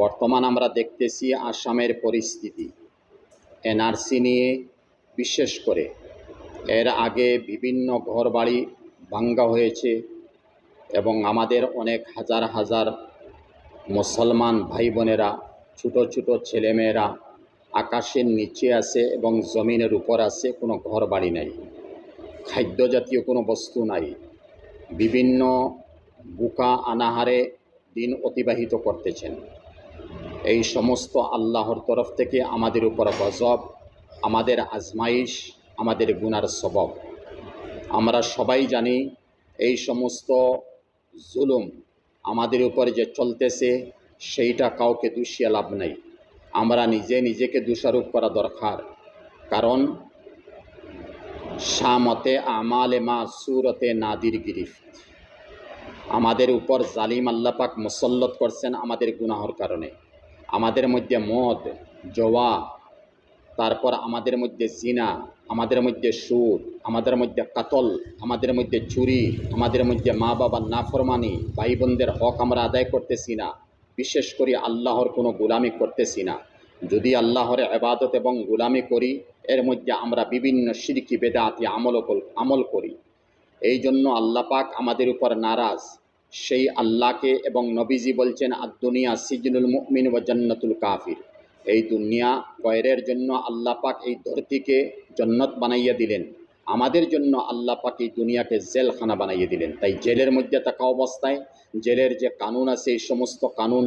বর্তমান আমরা দেখতেছি আসামের পরিস্থিতি এনআরসি নিয়ে, বিশেষ করে এর আগে বিভিন্ন ঘরবাড়ি ভাঙ্গা হয়েছে এবং আমাদের অনেক হাজার হাজার মুসলমান ভাই বোনেরা, ছোটো ছোটো ছেলেমেয়েরা আকাশের নিচে আছে এবং জমিনের উপর আছে, কোনো ঘরবাড়ি নাই, খাদ্য জাতীয় কোনো বস্তু নাই, বিভিন্ন বুকা আনাহারে দিন অতিবাহিত করতেছেন। এই সমস্ত আল্লাহর তরফ থেকে আমাদের উপর গজব, আমাদের আজমাইশ, আমাদের গুনার সবব। আমরা সবাই জানি এই সমস্ত জুলুম আমাদের উপর যে চলতেছে সেইটা কাউকে দোষিয়ে লাভ নাই। আমরা নিজেকে দোষারোপ করা দরকার, কারণ শামতে আমালে মা সুরতে নাদির গিরিফত, আমাদের উপর জালিম আল্লাহ পাক মুসল্লত করছেন আমাদের গুনাহর কারণে। আমাদের মধ্যে মদ, জওয়া, তারপর আমাদের মধ্যে জিনা, আমাদের মধ্যে সুদ, আমাদের মধ্যে কাতল, আমাদের মধ্যে চুরি, আমাদের মধ্যে মা বাবার নাফরমানি, ভাই বোনদের হক আমরা আদায় করতেছি না, বিশেষ করে আল্লাহর কোনো গোলামি করতেছি না। যদি আল্লাহর ইবাদত এবং গোলামি করি, এর মধ্যে আমরা বিভিন্ন শিরকি বেদাতি আমল করি। এই জন্য আল্লাহ পাক আমাদের উপর নারাজ। সেই আল্লাহকে এবং নবীজি বলছেন আদ-দুনিয়া সিজনুল মুমিন ওয়া জান্নাতুল কাফির। এই দুনিয়া গয়রের জন্য আল্লাহ পাক এই ধরতিকে জন্নত বানাইয়া দিলেন, আমাদের জন্য আল্লাহ পাক এই দুনিয়াকে জেলখানা বানাইয়া দিলেন। তাই জেলের মধ্যে থাকা অবস্থায় জেলের যে কানুন আছে, এই সমস্ত কানুন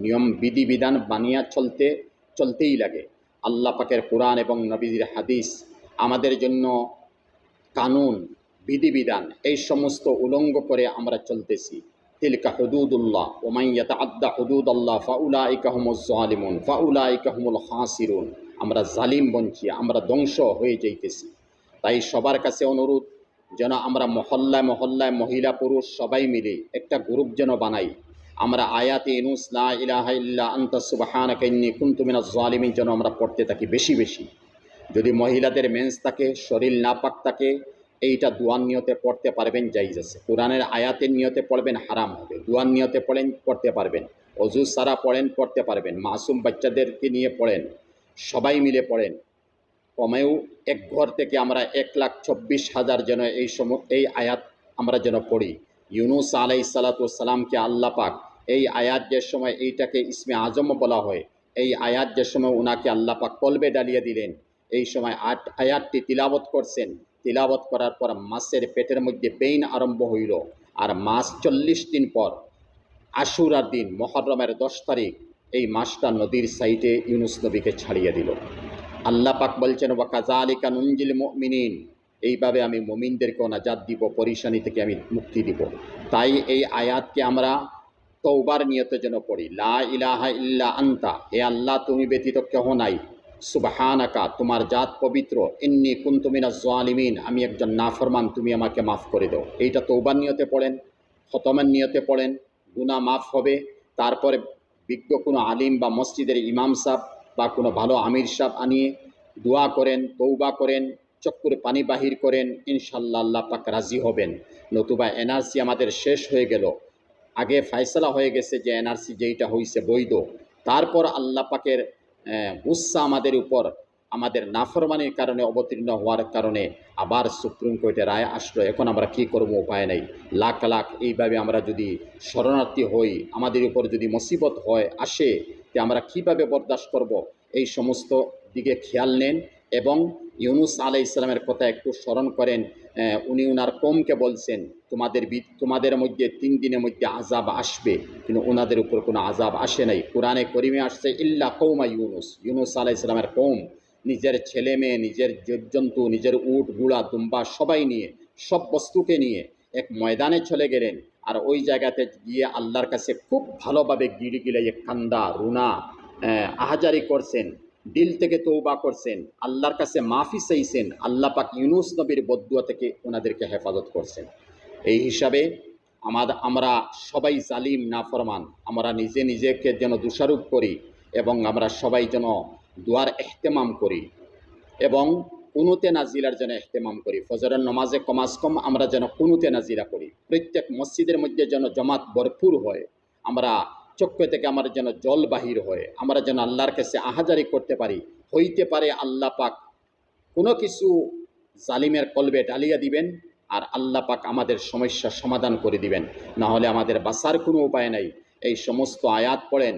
নিয়ম বিধিবিধান বানিয়ে চলতেই লাগে। আল্লাহ পাকের কোরআন এবং নবীজির হাদিস আমাদের জন্য কানুন বিধিবিধান, এই সমস্ত উলঙ্ঘ করে আমরা চলতেছি। তিলকা হুদুদুল্লাহ ওয়া মান ইয়াতাআদ্দা হুদুদাল্লাহ ফাউলাইকা হুমুজ জালিমুন ফাউলাইকা হুমুল খাসিরুন। আমরা জালিম বনছি, আমরা ধ্বংস হয়ে যাইতেছি। তাই সবার কাছে অনুরোধ, যেন আমরা মহল্লায় মহল্লায় মহিলা পুরুষ সবাই মিলে একটা গ্রুপ যেন বানাই। আমরা আয়াতে ইউনুস লা ইলাহা ইল্লা আনতা সুবহানাকা ইন্নী কুনতু মিনাজ জালিমিন যেন আমরা পড়তে থাকি বেশি বেশি। যদি মহিলাদের মেন্স থাকে, শরীর নাপাক থাকে, এইটা দুয়ার নিয়তে পড়তে পারবেন, জায়েজ আছে। কোরআনের আয়াতের নিয়তে পড়বেন, হারাম হবে। দুয়ার নিয়তে পড়তে পারবেন, অজু সারা পড়তে পারবেন, মাসুম বাচ্চাদেরকে নিয়ে পড়েন, সবাই মিলে পড়েন। কমেও এক ঘর থেকে আমরা 1,24,000 যেন এই আয়াত আমরা যেন পড়ি। ইউনুস আলাইহিস সালাতু ওয়াস সালামকে আল্লাহ পাক এই আয়াত যে সময় এইটাকে ইসমে আজম বলা হয়, এই আয়াত যে সময় ওনাকে আল্লাহ পাক কলবে ডালিয়ে দিলেন, এই সময় আয়াতটি তিলাবত করছেন। তিলাবত করার পর মাছের পেটের মধ্যে পেইন আরম্ভ হইল। আর মাস 40 দিন পর আশুরার দিন, মুহররমের 10 তারিখ, এই মাসটা নদীর সাইডে ইউনুস নবীকে ছাড়িয়ে দিল। আল্লাহ পাক বলছেন ওয়া কাযালিকা নুনজিল মুমিনিন, এইভাবে আমি মুমিনদেরকে নাজাত দিব, পরিশানি থেকে আমি মুক্তি দিব। তাই এই আয়াতকে আমরা তওবার নিয়তে যেন পড়ি। লা ইলাহা ইল্লা আনতা, হে আল্লাহ তুমি ব্যতীত কেহ নাই, সুবহানাকা তোমার জাত পবিত্র, ইন্নী কুনতু মিনাজ জালিমিন আমি একজন নাফরমান, তুমি আমাকে মাফ করে দাও। এইটা তওবার নিয়তে পড়েন, খতমের নিয়তে পড়েন, গুনাহ মাফ হবে। তারপরে বিজ্ঞ কোনো আলিম বা মসজিদের ইমাম সাহেব বা কোনো ভালো আমির সাহেব আনিয়ে দোয়া করেন, তওবা করেন, চক্ষুর পানি বাহির করেন, ইনশাআল্লাহ আল্লাহ পাক রাজি হবেন। নতুবা এনআরসি আমাদের শেষ হয়ে গেল, আগে ফয়সালা হয়ে গেছে যে এনআরসি যেইটা হয়েছে বৈধ, তারপর আল্লাহ পাকের গুসা আমাদের উপর, আমাদের নাফরমানির কারণে অবতীর্ণ হওয়ার কারণে আবার সুপ্রিম কোর্টে রায় আসলো। এখন আমরা কি করব, উপায় নেই। লাখ লাখ এইভাবে আমরা যদি শরণার্থী হই, আমাদের উপর যদি মুসিবত আসে, যে আমরা কিভাবে বরদাস্ত করব, এই সমস্ত দিকে খেয়াল নেন। এবং ইউনুস আলাইহিস সালামের কথা একটু স্মরণ করেন। উনি ওনার কওমকে বলছেন তোমাদের মধ্যে 3 দিনের মধ্যে আযাব আসবে, কিন্তু ওনাদের উপর কোনো আযাব আসে নাই। কোরআনে করিমে আসছে ইল্লা কওমা ইউনুস আলাইহিস সালামের কওম নিজের ছেলে মেয়ে, নিজের জীবজন্তু, নিজের উট ঘোড়া দুম্বা সবাই নিয়ে, সব বস্তুকে নিয়ে এক ময়দানে চলে গেলেন। আর ওই জায়গাতে গিয়ে আল্লাহর কাছে খুব ভালোভাবে গিলে কান্দা রুনা আহাজারি করছেন, দিল থেকে তওবা করছেন, আল্লাহর কাছে মাফি চাইছেন। আল্লাহ পাক ইউনুস নবীর বদদুয়া থেকে ওনাদেরকে হেফাজত করছেন। এই হিসাবে আমরা সবাই জালিম নাফরমান, আমরা নিজেকে যেন দোষারোপ করি এবং আমরা সবাই যেন দোয়ার এহতেমাম করি এবং কুনুতে নাজিলার যেন এহতেমাম করি। ফজরের নামাজে কমাস কম আমরা যেন কুনুতে নাজিলা করি। প্রত্যেক মসজিদের মধ্যে যেন জামাত ভরপুর হয়। আমরা চক্ষু থেকে আমার যেন জল বাহির হয়, আমরা যেন আল্লাহর কাছে আহাজারি করতে পারি। হইতে পারে আল্লাহ পাক কোনো কিছু জালিমের কলবে ঢালিয়া দিবেন, আর আল্লাহ পাক আমাদের সমস্যার সমাধান করে দিবেন, না হলে আমাদের বাঁচার কোনো উপায় নাই। এই সমস্ত আয়াত পড়েন,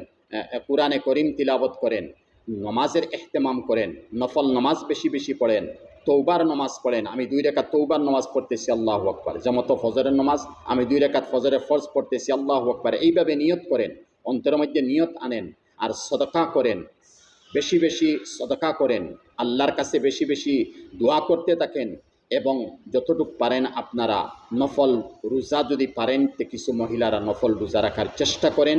কুরআনে করিম তিলাবত করেন, নমাজের এহতেমাম করেন, নফল নমাজ বেশি বেশি পড়েন, তৌবার নমাজ পড়েন। আমি 2 রাকাত তৌবার নমাজ পড়তেছি, আল্লাহু আকবার। যেমন ফজরের নমাজ, আমি 2 রাকাত ফজরের ফরজ পড়তেছি, আল্লাহু আকবার। এইভাবে নিয়ত করেন, অন্তরের মধ্যে নিয়ত আনেন, আর সদকা করেন, বেশি বেশি সদকা করেন, আল্লাহর কাছে বেশি বেশি দোয়া করতে থাকেন, এবং যতটুকু পারেন আপনারা নফল রোজা যদি পারেন তো কিছু মহিলারা নফল রোজা রাখার চেষ্টা করেন।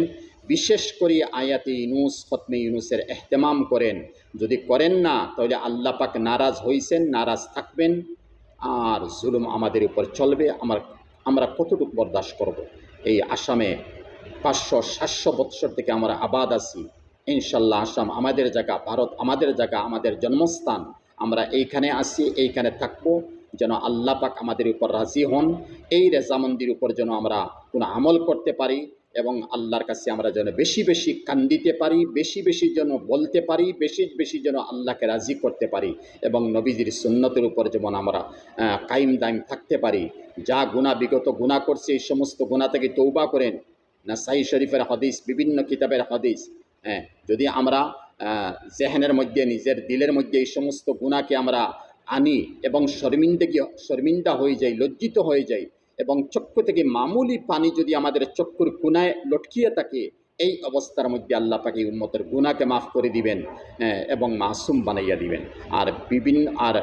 বিশেষ করে আয়াতে ইউনুস, খতমে ইউনুসের এহতেমাম করেন। যদি করেন না তাহলে আল্লাহ পাক নারাজ হইছেন, নারাজ থাকবেন, আর জুলুম আমাদের উপর চলবে। আমরা কতটুকু বরদাস্ত করব? এই আসামে 500-700 বৎসর থেকে আমরা আবাদ আছি। ইনশাল্লাহ আসাম আমাদের জায়গা, ভারত আমাদের জায়গা, আমাদের জন্মস্থান। আমরা এইখানে আসি, এইখানে থাকবো, যেন আল্লাহ পাক আমাদের উপর রাজি হন। এই রেজামন্দির উপর যেন আমরা কোনো আমল করতে পারি, এবং আল্লাহর কাছে আমরা যেন বেশি বেশি কান্দিতে পারি, বেশি বেশি যেন বলতে পারি, বেশি বেশি যেন আল্লাহকে রাজি করতে পারি, এবং নবীজির সুন্নতের উপর যেমন আমরা কায়েম দায়েম থাকতে পারি। যা গুনাহ বিগত গুনাহ করছে, এই সমস্ত গুনাহ থেকে তৌবা করেন। নাসাই শরীফের হাদিস, বিভিন্ন কিতাবের হাদিস। যদি আমরা জেহেনের মধ্যে, নিজের দিলের মধ্যে এই সমস্ত গুনাহকে আমরা আনি এবং শর্মিন্দা হয়ে যাই, লজ্জিত হয়ে যাই, এবং চক্ষু থেকে মামুলি পানি যদি আমাদের চক্ষুর কোনায় লটকিয়ে থাকে, এই অবস্থার মধ্যে আল্লাহ পাক এই উম্মতের গুনাহকে মাফ করে দিবেন, এবং মাসুম বানাইয়া দিবেন। আর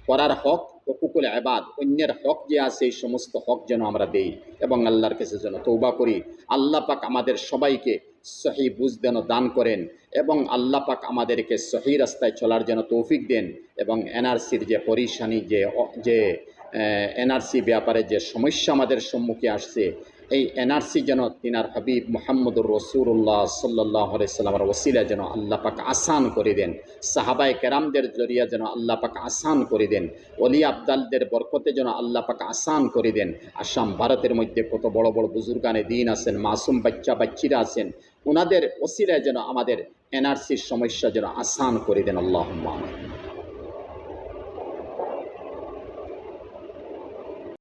করার হক, হুকুকুল ইবাদ, অন্যের হক যে আছে, এই সমস্ত হক যেন আমরা দেই, এবং আল্লাহর কাছে যেন তৌবা করি। আল্লাহ পাক আমাদের সবাইকে সহি বুঝ যেন দান করেন, এবং আল্লাহ পাক আমাদেরকে সহি রাস্তায় চলার যেন তৌফিক দেন, এবং এনআরসির যে পরিশানি, যে এনআরসি ব্যাপারে যে সমস্যা আমাদের সম্মুখে আসছে, এই এনআরসি যেন তিনার হাবিব মুহাম্মদুর রাসূলুল্লাহ সাল্লাল্লাহু আলাইহি সাল্লামের ওসিলা যেন আল্লাহ পাক আসান করে দেন, সাহাবায়ে কেরামদের জরিয়া যেন আল্লাহ পাক আসান করে দেন, ওলি আবদালদের বরকতে যেন আল্লাহ পাক আসান করে দেন। আসাম ভারতের মধ্যে কত বড় বড় বুজুর্গানে দিন আছেন, মাসুম বাচ্চিরা আছেন, ওনাদের ওসিলায় যেন আমাদের এনআরসির সমস্যা যেন আসান করে দেন। আল্লাহুম্মা আমিন।